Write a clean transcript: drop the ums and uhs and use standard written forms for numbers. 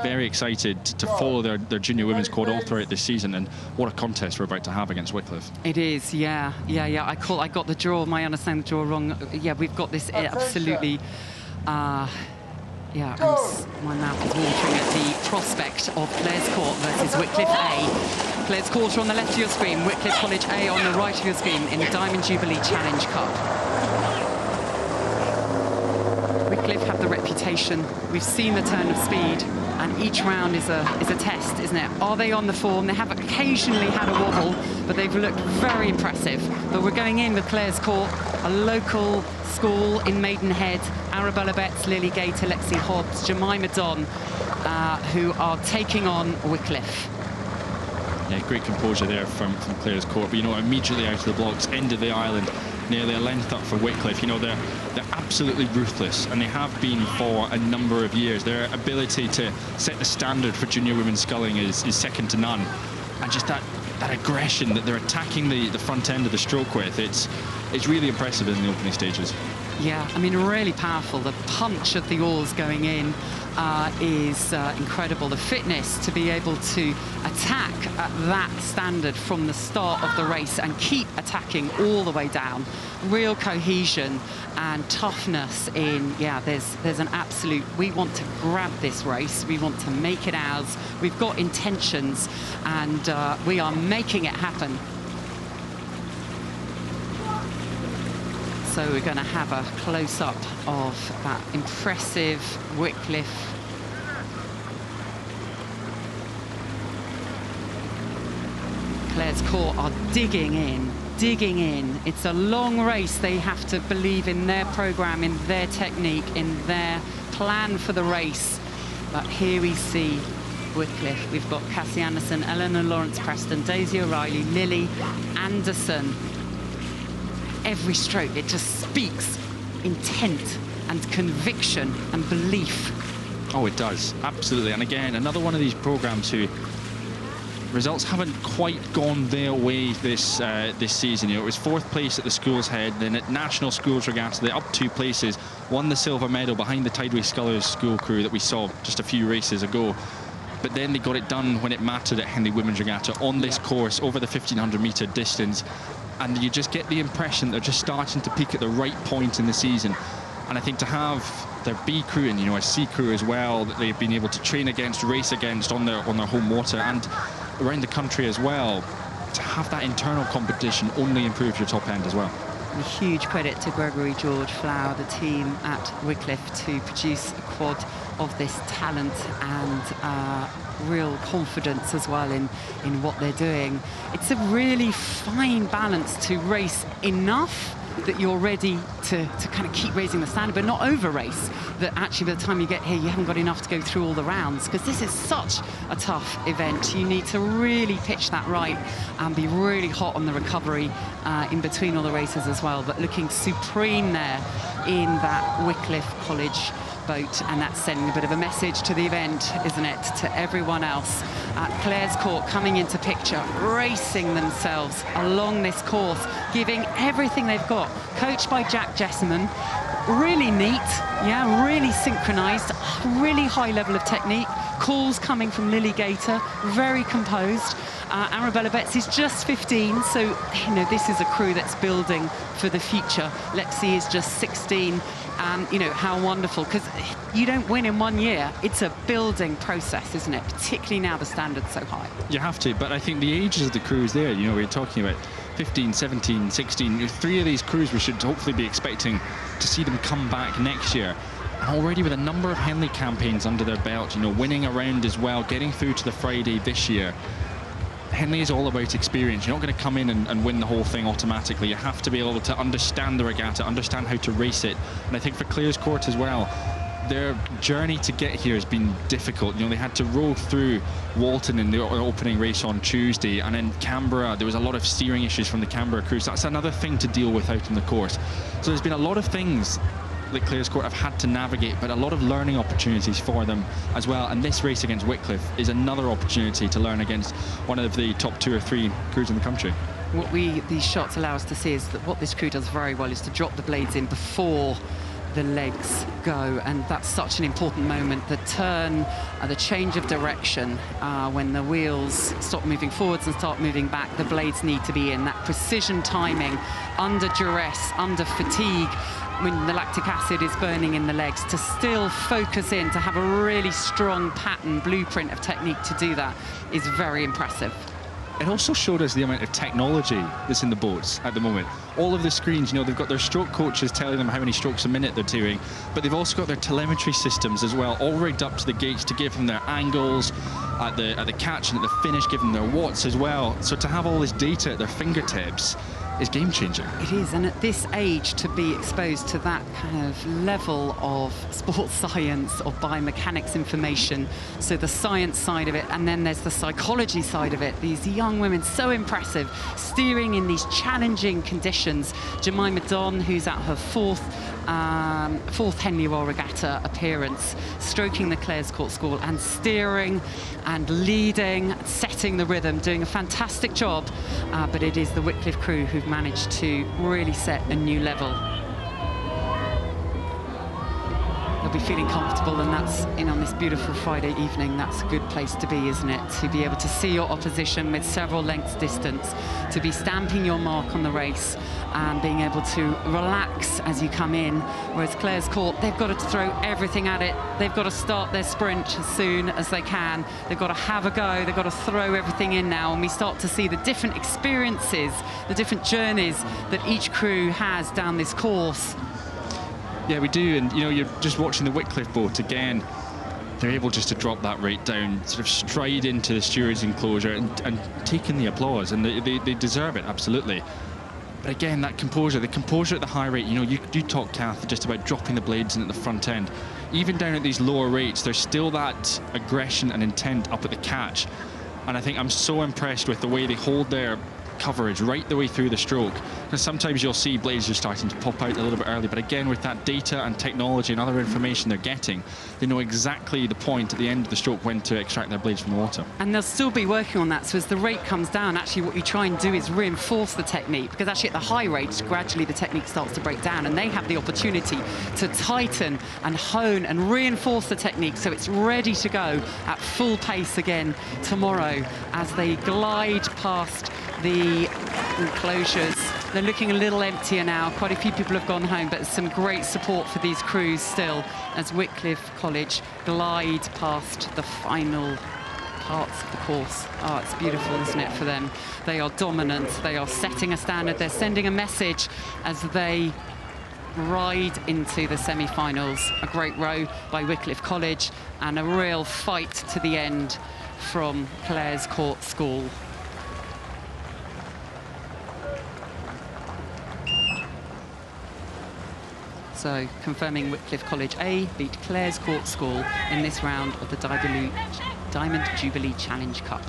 very excited to follow their junior women's squad all throughout this season, and what a contest we're about to have against Wycliffe. It is, yeah. I got the draw, I understand the draw wrong. Yeah, we've got this absolutely, yeah, my mouth is watering at the prospect of Clare's Court versus Wycliffe A. Clare's Court on the left of your screen, Wycliffe College A on the right of your screen in the Diamond Jubilee Challenge Cup. Wycliffe have the reputation. We've seen the turn of speed, and each round is a test, isn't it? Are they on the form? They have occasionally had a wobble, but they've looked very impressive. But we're going in with Clare's Court, a local school in Maidenhead, Arabella Betts, Lily Gator, Lexi Hobbs, Jemima Don, who are taking on Wycliffe. Yeah, great composure there from Clare's Court, but, you know, immediately out of the blocks, end of the island, nearly a length up for Wycliffe. You know, they're absolutely ruthless, and they have been for a number of years. Their ability to set the standard for junior women's sculling is second to none, and just that aggression that they're attacking the front end of the stroke with, it's really impressive in the opening stages. Yeah, I mean, really powerful. The punch of the oars going in is incredible. The fitness to be able to attack at that standard from the start of the race and keep attacking all the way down. Real cohesion and toughness in, yeah, there's an absolute, we want to grab this race, we want to make it ours, we've got intentions, and we are making it happen. So we're going to have a close-up of that impressive Wycliffe. Clare's Court are digging in. It's a long race. They have to believe in their programme, in their technique, in their plan for the race. But here we see Wycliffe. We've got Cassie Anderson, Eleanor Lawrence-Preston, Daisy O'Reilly, Lily Anderson. Every stroke, it just speaks intent and conviction and belief. Oh, it does, absolutely. And again, another one of these programs who results haven't quite gone their way this season. You know, it was 4th place at the Schools Head, then at National Schools Regatta, they're up 2 places, won the silver medal behind the Tideway Scullers school crew that we saw just a few races ago. But then they got it done when it mattered at Henley Women's Regatta on this course over the 1500-metre distance. And you just get the impression they're just starting to peak at the right point in the season. And I think to have their B crew and, you know, a C crew as well, that they've been able to train against, race against on their home water and around the country as well, to have that internal competition only improves your top end as well. A huge credit to Gregory, George, Flower, the team at Wycliffe to produce a quad of this talent and real confidence as well in what they're doing. It's a really fine balance to race enough that you're ready to kind of keep raising the standard, but not over race, that actually by the time you get here you haven't got enough to go through all the rounds, because this is such a tough event. You need to really pitch that right and be really hot on the recovery in between all the races as well. But looking supreme there in that Wycliffe College boat, and that's sending a bit of a message to the event, isn't it, to everyone else. Clare's Court coming into picture, racing themselves along this course, giving everything they've got, coached by Jack Jessamine. Really neat, yeah, really synchronized, really high level of technique. Calls coming from Lily Gator, very composed. Arabella Betts is just 15, so, you know, this is a crew that's building for the future. Lexi is just 16. You know, how wonderful, because you don't win in 1 year. It's a building process, isn't it? Particularly now the standard's so high. You have to, but I think the ages of the crews there, you know, we're talking about 15, 17, 16. 3 of these crews we should hopefully be expecting to see them come back next year. And already with a number of Henley campaigns under their belt, you know, winning a round as well, getting through to the Friday this year. Henley is all about experience. You're not going to come in and win the whole thing automatically. You have to be able to understand the regatta, understand how to race it. And I think for Clare's Court as well, their journey to get here has been difficult. You know, they had to roll through Walton in the opening race on Tuesday, and then Canberra, there was a lot of steering issues from the Canberra crew. So that's another thing to deal with out on the course. So there's been a lot of things that Clare's Court have had to navigate, but a lot of learning opportunities for them as well. And this race against Wycliffe is another opportunity to learn against one of the top 2 or 3 crews in the country. What these shots allow us to see is that what this crew does very well is to drop the blades in before the legs go, and that's such an important moment. The turn, the change of direction, when the wheels stop moving forwards and start moving back, the blades need to be in. That precision timing, under duress, under fatigue, when the lactic acid is burning in the legs, to still focus in, to have a really strong pattern, blueprint of technique to do that is very impressive. It also showed us the amount of technology that's in the boats at the moment. All of the screens, you know, they've got their stroke coaches telling them how many strokes a minute they're doing, but they've also got their telemetry systems as well, all rigged up to the gates to give them their angles at the catch and at the finish, give them their watts as well. So to have all this data at their fingertips is game-changing. It is, and at this age, to be exposed to that kind of level of sports science, of biomechanics information, so the science side of it, and then there's the psychology side of it. These young women, so impressive, steering in these challenging conditions. Jemima Don, who's at her fourth Henley Royal Regatta appearance, stroking the Clares Court School and steering and leading, setting the rhythm, doing a fantastic job. But it is the Wycliffe crew who've managed to really set a new level. They'll be feeling comfortable, and that's, on this beautiful Friday evening, that's a good place to be, isn't it? To be able to see your opposition with several lengths distance, to be stamping your mark on the race and being able to relax as you come in. Whereas Clares Court, they've got to throw everything at it. They've got to start their sprint as soon as they can. They've got to have a go. They've got to throw everything in now, and we start to see the different experiences, the different journeys that each crew has down this course. Yeah, we do, and you know, you're just watching the Wycliffe boat again. They're able just to drop that rate down, sort of stride into the steward's enclosure and taking the applause, and they deserve it, absolutely. But again, that composure, the composure at the high rate, you know, you talk, Kath, just about dropping the blades in at the front end. Even down at these lower rates, there's still that aggression and intent up at the catch. And I think I'm so impressed with the way they hold their coverage right the way through the stroke, because sometimes you'll see blades are starting to pop out a little bit early, but again, with that data and technology and other information they're getting, they know exactly the point at the end of the stroke when to extract their blades from the water. And they'll still be working on that, so as the rate comes down, actually what you try and do is reinforce the technique, because actually at the high rates, gradually the technique starts to break down, and they have the opportunity to tighten and hone and reinforce the technique so it's ready to go at full pace again tomorrow as they glide past the enclosures. They're looking a little emptier now. Quite a few people have gone home, but there's some great support for these crews still as Wycliffe College glide past the final parts of the course. Oh, it's beautiful, isn't it, for them? They are dominant. They are setting a standard. They're sending a message as they ride into the semi-finals. A great row by Wycliffe College and a real fight to the end from Clares Court School. So, confirming Wycliffe College A beat Clares Court School in this round of the Diamond Jubilee Challenge Cup.